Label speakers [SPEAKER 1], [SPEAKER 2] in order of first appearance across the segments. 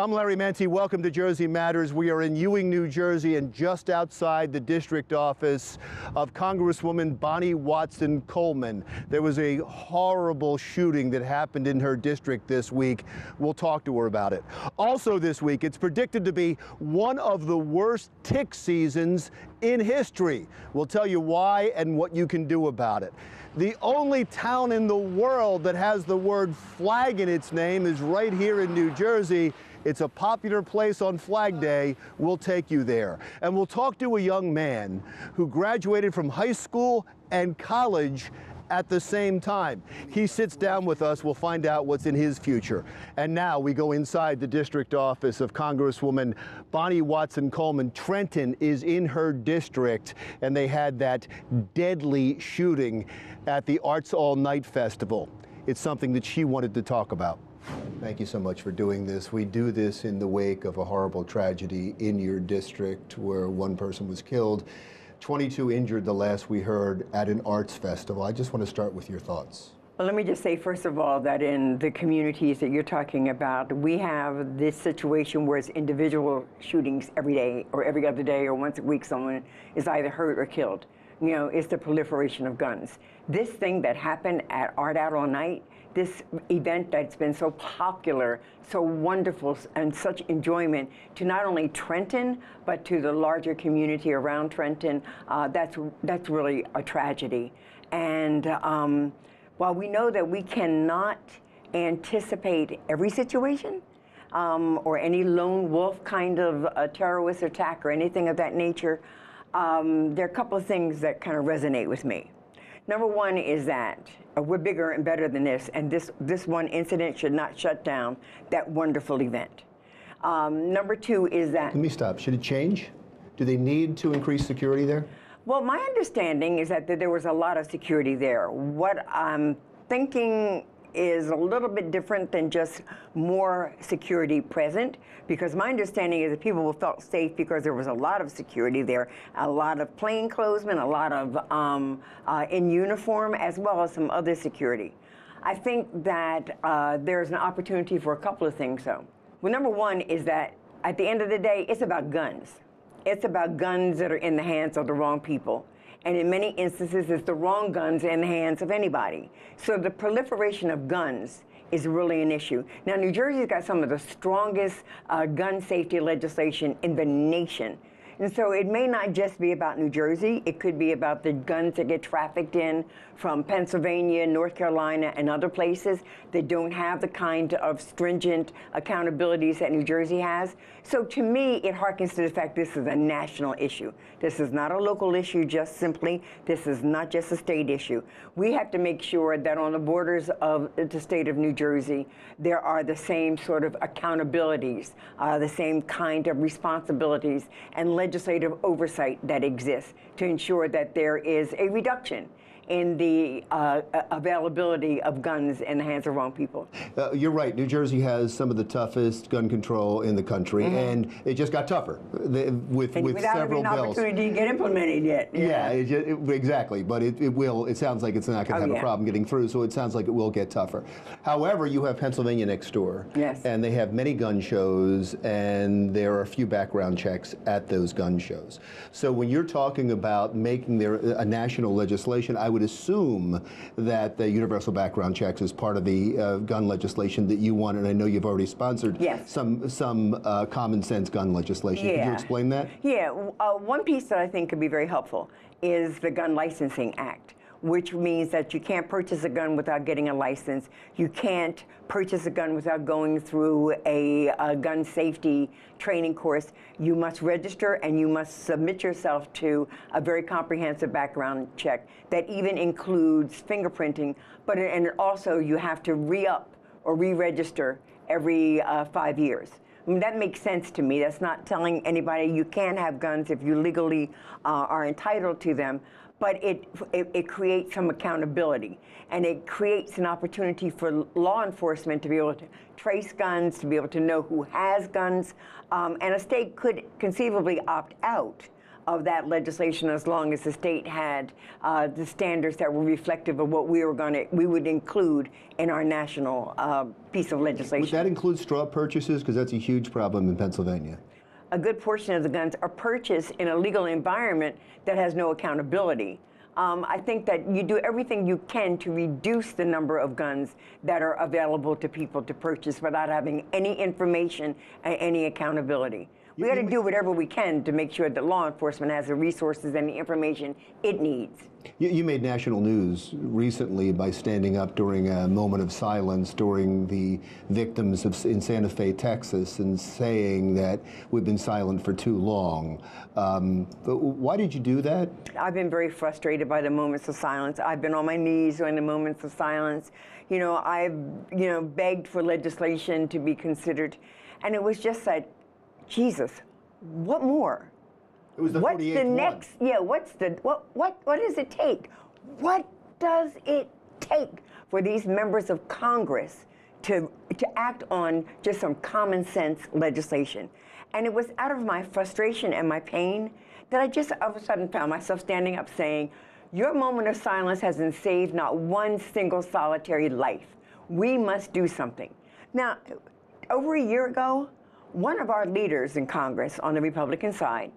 [SPEAKER 1] I'm Larry Mantey. Welcome to Jersey Matters. We are in Ewing, New Jersey, and just outside the district office of Congresswoman Bonnie Watson Coleman. There was a horrible shooting that happened in her district this week. We'll talk to her about it. Also this week, it's predicted to be one of the worst tick seasons in history. We'll tell you why and what you can do about it. The only town in the world that has the word flag in its name is right here in New Jersey. It's a popular place on Flag Day. We'll take you there. And we'll talk to a young man who graduated from high school and college at the same time. He sits down with us. We'll find out what's in his future. And now we go inside the district office of Congresswoman Bonnie Watson Coleman. Trenton is in her district, and they had that deadly shooting at the Arts All Night Festival. It's something that she wanted to talk about. Thank you so much for doing this. We do this in the wake of a horrible tragedy in your district where one person was killed, 22 injured the last we heard at an arts festival. I just want to start with your thoughts.
[SPEAKER 2] Well, let me just say, first of all, that in the communities that you're talking about, we have this situation where it's individual shootings every day or every other day or once a week someone is either hurt or killed. You know, it's the proliferation of guns. This thing that happened at Art Out All Night, this event that's been so popular, so wonderful, and such enjoyment to not only Trenton, but to the larger community around Trenton, that's really a tragedy. And while we know that we cannot anticipate every situation, or any lone wolf kind of a terrorist attack or anything of that nature, there are a couple of things that kind of resonate with me. Number one is that we're bigger and better than this, and this one incident should not shut down that wonderful event. Number two is that...
[SPEAKER 1] Let me stop. Should it change? Do they need to increase security there?
[SPEAKER 2] Well, my understanding is that there was a lot of security there. What I'm thinking is a little bit different than just more security present, because my understanding is that people felt safe because there was a lot of security there, a lot of plainclothesmen, a lot of in uniform, as well as some other security. I think that there's an opportunity for a couple of things, though. Well, number one is that at the end of the day, it's about guns. It's about guns that are in the hands of the wrong people. And in many instances, it's the wrong guns in the hands of anybody. So the proliferation of guns is really an issue. Now, New Jersey's got some of the strongest gun safety legislation in the nation. And so it may not just be about New Jersey. It could be about the guns that get trafficked in from Pennsylvania, North Carolina, and other places that don't have the kind of stringent accountabilities that New Jersey has. So to me, it harkens to the fact this is a national issue. This is not a local issue just simply. This is not just a state issue. We have to make sure that on the borders of the state of New Jersey, there are the same sort of accountabilities, the same kind of responsibilities and legislative oversight that exists to ensure that there is a reduction in the availability of guns in the hands of wrong people.
[SPEAKER 1] You're right. New Jersey has some of the toughest gun control in the country, and it just got tougher with
[SPEAKER 2] without
[SPEAKER 1] several
[SPEAKER 2] an
[SPEAKER 1] bills.
[SPEAKER 2] opportunity to get implemented yet.
[SPEAKER 1] Yeah, exactly. But it will. It sounds like it's not going to have a problem getting through. So it sounds like it will get tougher. However, you have Pennsylvania next door,
[SPEAKER 2] yes,
[SPEAKER 1] and they have many gun shows, and there are a few background checks at those gun shows. So when you're talking about making there a national legislation, I would assume that the universal background checks is part of the gun legislation that you want, and I know you've already sponsored some common sense gun legislation.
[SPEAKER 2] Yeah.
[SPEAKER 1] Could you explain that?
[SPEAKER 2] Yeah, one piece that I think could be very helpful is the Gun Licensing Act, which means that you can't purchase a gun without getting a license. You can't purchase a gun without going through a gun safety training course. You must register and you must submit yourself to a very comprehensive background check that even includes fingerprinting, and also you have to re-up or re-register every 5 years. I mean, that makes sense to me. That's not telling anybody you can't have guns if you legally are entitled to them, but it creates some accountability, and it creates an opportunity for law enforcement to be able to trace guns, to be able to know who has guns, and a state could conceivably opt out of that legislation as long as the state had the standards that were reflective of what we would include in our national piece of legislation.
[SPEAKER 1] Would that include straw purchases? Because that's a huge problem in Pennsylvania.
[SPEAKER 2] A good portion of the guns are purchased in a legal environment that has no accountability. I think that you do everything you can to reduce the number of guns that are available to people to purchase without having any information and any accountability. We got to do whatever we can to make sure that law enforcement has the resources and the information it needs.
[SPEAKER 1] You made national news recently by standing up during a moment of silence during the victims in Santa Fe, Texas, and saying that we've been silent for too long. But why did you do that?
[SPEAKER 2] I've been very frustrated by the moments of silence. I've been on my knees during the moments of silence. You know, I've begged for legislation to be considered, and it was just like, Jesus, what more?
[SPEAKER 1] It was the 48th
[SPEAKER 2] What's the next?
[SPEAKER 1] one.
[SPEAKER 2] Yeah, what does it take? What does it take for these members of Congress to act on just some common sense legislation? And it was out of my frustration and my pain that I just all of a sudden found myself standing up saying, your moment of silence hasn't saved not one single solitary life. We must do something. Now, over a year ago, one of our leaders in Congress on the Republican side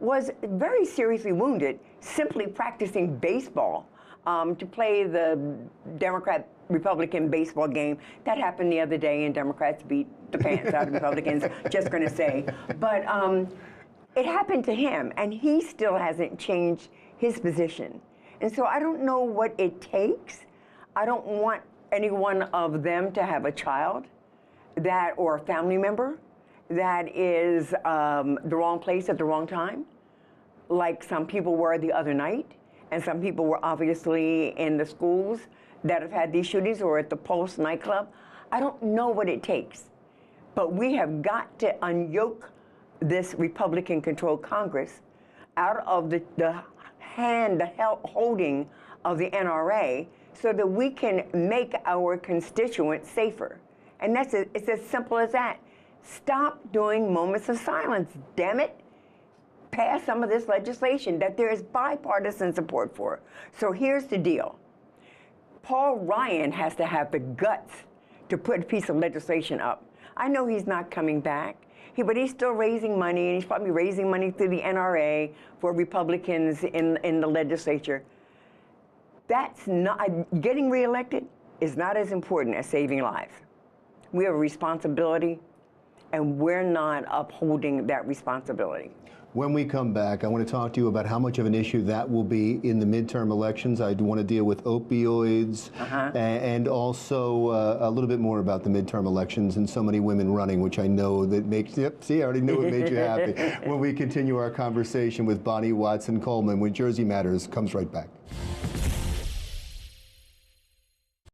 [SPEAKER 2] was very seriously wounded simply practicing baseball to play the Democrat-Republican baseball game. That happened the other day, and Democrats beat the pants out of Republicans, just going to say. But it happened to him, and he still hasn't changed his position. And so I don't know what it takes. I don't want any one of them to have a child or a family member that is the wrong place at the wrong time, like some people were the other night, and some people were obviously in the schools that have had these shootings or at the Pulse nightclub. I don't know what it takes, but we have got to unyoke this Republican-controlled Congress out of the holding of the NRA so that we can make our constituents safer. And it's as simple as that. Stop doing moments of silence, damn it. Pass some of this legislation that there is bipartisan support for. So here's the deal. Paul Ryan has to have the guts to put a piece of legislation up. I know he's not coming back, but he's still raising money, and he's probably raising money through the NRA for Republicans in the legislature. That's not, getting reelected is not as important as saving lives. We have a responsibility, and we're not upholding that responsibility.
[SPEAKER 1] When we come back, I want to talk to you about how much of an issue that will be in the midterm elections. I want to deal with opioids and also a little bit more about the midterm elections and so many women running, which I know that makes, yep, see, I already knew it made you happy. When we continue our conversation with Bonnie Watson Coleman, when Jersey Matters comes right back.